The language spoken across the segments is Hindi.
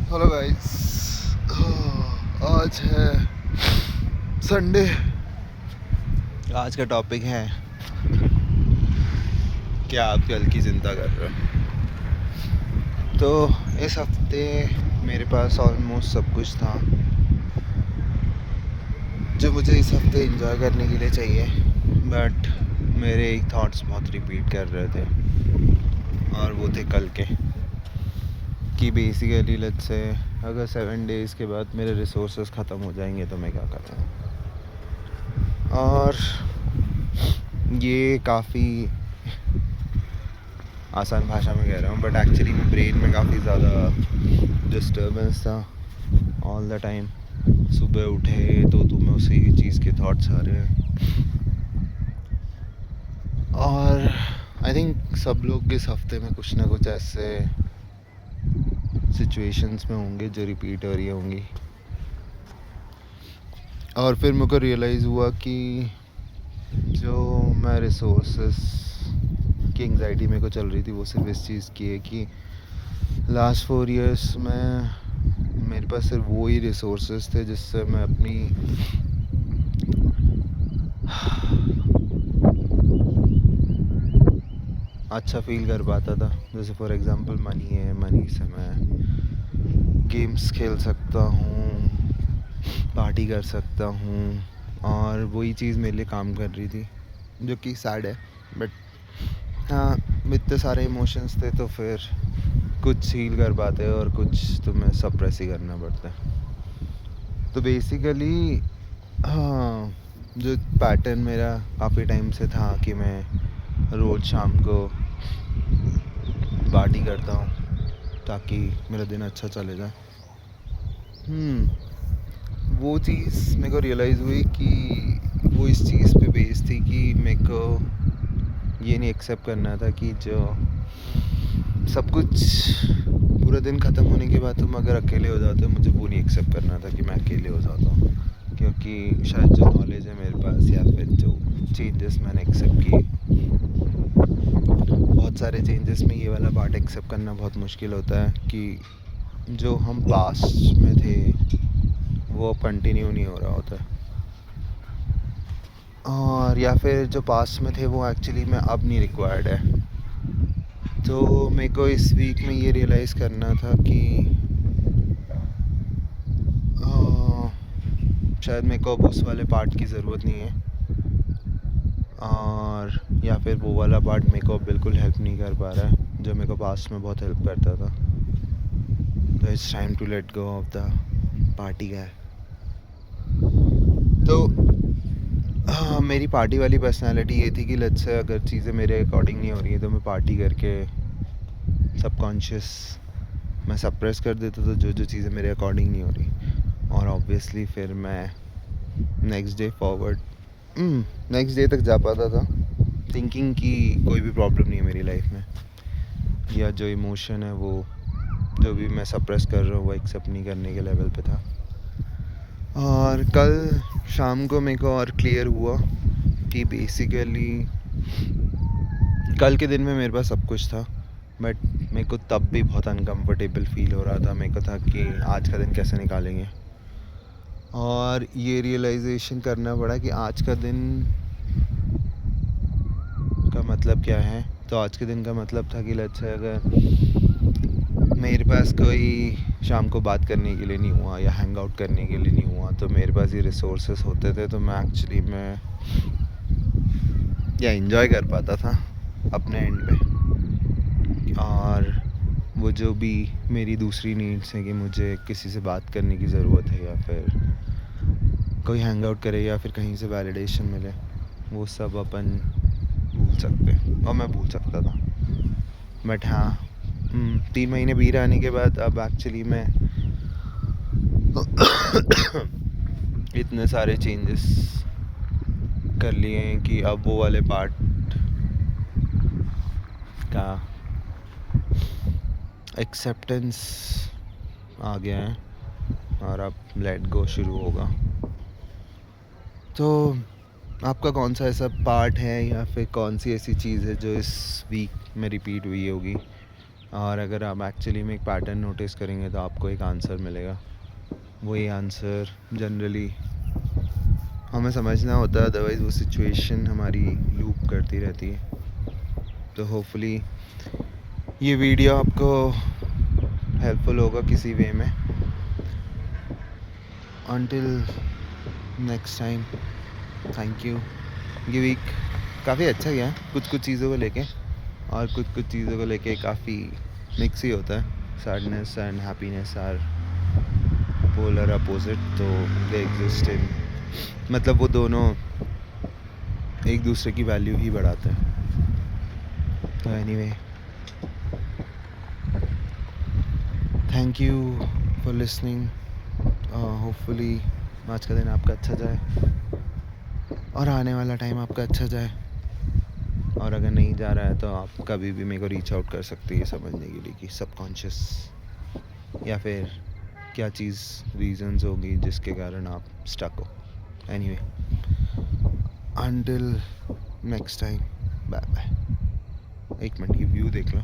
हेलो गाइस, आज है संडे। आज का टॉपिक है क्या आप कल की चिंता कर रहे हो। तो इस हफ्ते मेरे पास ऑलमोस्ट सब कुछ था जो मुझे इस हफ्ते एंजॉय करने के लिए चाहिए, बट मेरे थॉट्स बहुत रिपीट कर रहे थे और वो थे कल के कि बेसिकली लेट्स से अगर 7 डेज़ के बाद मेरे रिसोर्सेज ख़त्म हो जाएंगे तो मैं क्या करूँ। और ये काफ़ी आसान भाषा में कह रहा हूँ, बट एक्चुअली में ब्रेन में काफ़ी ज़्यादा डिस्टर्बेंस था ऑल द टाइम। सुबह उठे तो तुम्हें उसी चीज़ के थॉट्स आ रहे हैं, और आई थिंक सब लोग इस हफ्ते में कुछ ना कुछ ऐसे सिचुएशंस में होंगे जो रिपीट हो रही होंगी। और फिर मेरे को रियलाइज़ हुआ कि जो मैं रिसोर्सेस की एंग्जाइटी मेरे को चल रही थी वो सिर्फ इस चीज़ की है कि लास्ट 4 इयर्स में मेरे पास सिर्फ वो ही रिसोर्सेज थे जिससे मैं अपनी अच्छा फील कर पाता था। जैसे फॉर एग्ज़ाम्पल मनी है, मनी से मैं गेम्स खेल सकता हूँ, पार्टी कर सकता हूँ, और वही चीज़ मेरे लिए काम कर रही थी, जो कि सैड है। बट हाँ, इतने सारे इमोशंस थे तो फिर कुछ हील कर पाते हैं और कुछ तुम्हें सप्रेस ही करना पड़ता है। तो बेसिकली हाँ, जो पैटर्न मेरा काफ़ी टाइम से था कि मैं रोज़ शाम को पार्टी करता हूँ ताकि मेरा दिन अच्छा चले जाए। वो चीज़ मेरे को रियलाइज़ हुई कि वो इस चीज़ पे बेस थी कि मेरे को ये नहीं एक्सेप्ट करना था कि जो सब कुछ पूरा दिन ख़त्म होने के बाद तुम अगर अकेले हो जाते हो, मुझे वो नहीं एक्सेप्ट करना था कि मैं अकेले हो जाता हूँ। क्योंकि शायद जो नॉलेज है मेरे पास या फिर जो चेंजेस मैंने एक्सेप्ट किए, बहुत सारे चेंजेस में ये वाला पार्ट एक्सेप्ट करना बहुत मुश्किल होता है कि जो हम पास्ट में थे वो कंटिन्यू नहीं हो रहा होता, और या फिर जो पास्ट में थे वो एक्चुअली में अब नहीं रिक्वायर्ड है। तो मेरे को इस वीक में ये रियलाइज़ करना था कि शायद मेरे को अब उस वाले पार्ट की ज़रूरत नहीं है, और या फिर वो वाला पार्ट मेरे को बिल्कुल हेल्प नहीं कर पा रहा है जो मेरे को पास्ट में बहुत हेल्प करता था। तो it's time to let go of the party guy. तो हाँ, मेरी पार्टी वाली पर्सनालिटी ये थी कि लेट्स से अगर चीज़ें मेरे अकॉर्डिंग नहीं हो रही हैं तो मैं पार्टी करके सबकॉन्शियस मैं सप्रेस कर देता था जो जो चीज़ें मेरे अकॉर्डिंग नहीं हो रही, और ऑब्वियसली फिर मैं नेक्स्ट डे तक जा पाता था थिंकिंग कि कोई भी प्रॉब्लम नहीं है मेरी लाइफ में, या जो इमोशन है वो जो भी मैं सप्रेस कर रहा हूँ वो एक्सेप्ट नहीं करने के लेवल पे था। और कल शाम को मेरे को और क्लियर हुआ कि बेसिकली कल के दिन में मेरे पास सब कुछ था, बट मेरे को तब भी बहुत अनकंफर्टेबल फील हो रहा था। मेरे को था कि आज का दिन कैसे निकालेंगे, और ये रियलाइजेशन करना पड़ा कि आज का दिन का मतलब क्या है। तो आज के दिन का मतलब था कि लेट्स से अगर मेरे पास कोई शाम को बात करने के लिए नहीं हुआ या हैंग आउट करने के लिए नहीं हुआ, तो मेरे पास ये रिसोर्सेस होते थे तो मैं एक्चुअली में या एंजॉय कर पाता था अपने एंड पे। और वो जो भी मेरी दूसरी नीड्स हैं कि मुझे किसी से बात करने की ज़रूरत है या फिर कोई हैंग आउट करे या फिर कहीं से वैलिडेशन मिले, वो सब अपन भूल सकते हैं, और मैं भूल सकता था। बट हाँ, 3 महीने बीत आने के बाद अब एक्चुअली मैं इतने सारे चेंजेस कर लिए हैं कि अब वो वाले पार्ट का एक्सेप्टेंस आ गया है और अब लेट गो शुरू होगा। तो आपका कौन सा ऐसा पार्ट है या फिर कौन सी ऐसी चीज़ है जो इस वीक में रिपीट हुई होगी और अगर आप एक्चुअली में एक पैटर्न नोटिस करेंगे तो आपको एक आंसर मिलेगा। वही आंसर जनरली हमें समझना होता है, अदरवाइज़ वो सिचुएशन हमारी लूप करती रहती है। तो होपफुली ये वीडियो आपको हेल्पफुल होगा किसी वे में। Until next time, thank you. ये वीक काफ़ी अच्छा गया कुछ चीज़ों को लेके, और कुछ चीज़ों को लेके काफ़ी मिक्स ही होता है। Sadness and happiness are polar opposite, तो दे एग्जिस्ट इन, मतलब वो दोनों एक दूसरे की वैल्यू ही बढ़ाते हैं। तो anyway, thank you for listening. Hopefully आज का दिन आपका अच्छा जाए और आने वाला टाइम आपका अच्छा जाए। और अगर नहीं जा रहा है तो आप कभी भी मेरे को रीच आउट कर सकते हैं समझने के लिए कि सबकॉन्शियस या फिर क्या चीज़ रीजंस होगी जिसके कारण आप स्टक हो। Anyway, until next time, bye bye. एक मिनट, ये व्यू देख लो।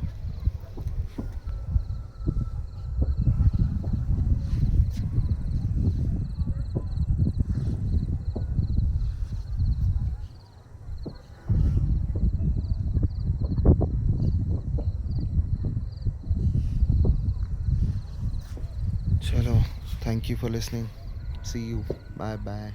चलो, thank you for listening, see you, bye bye.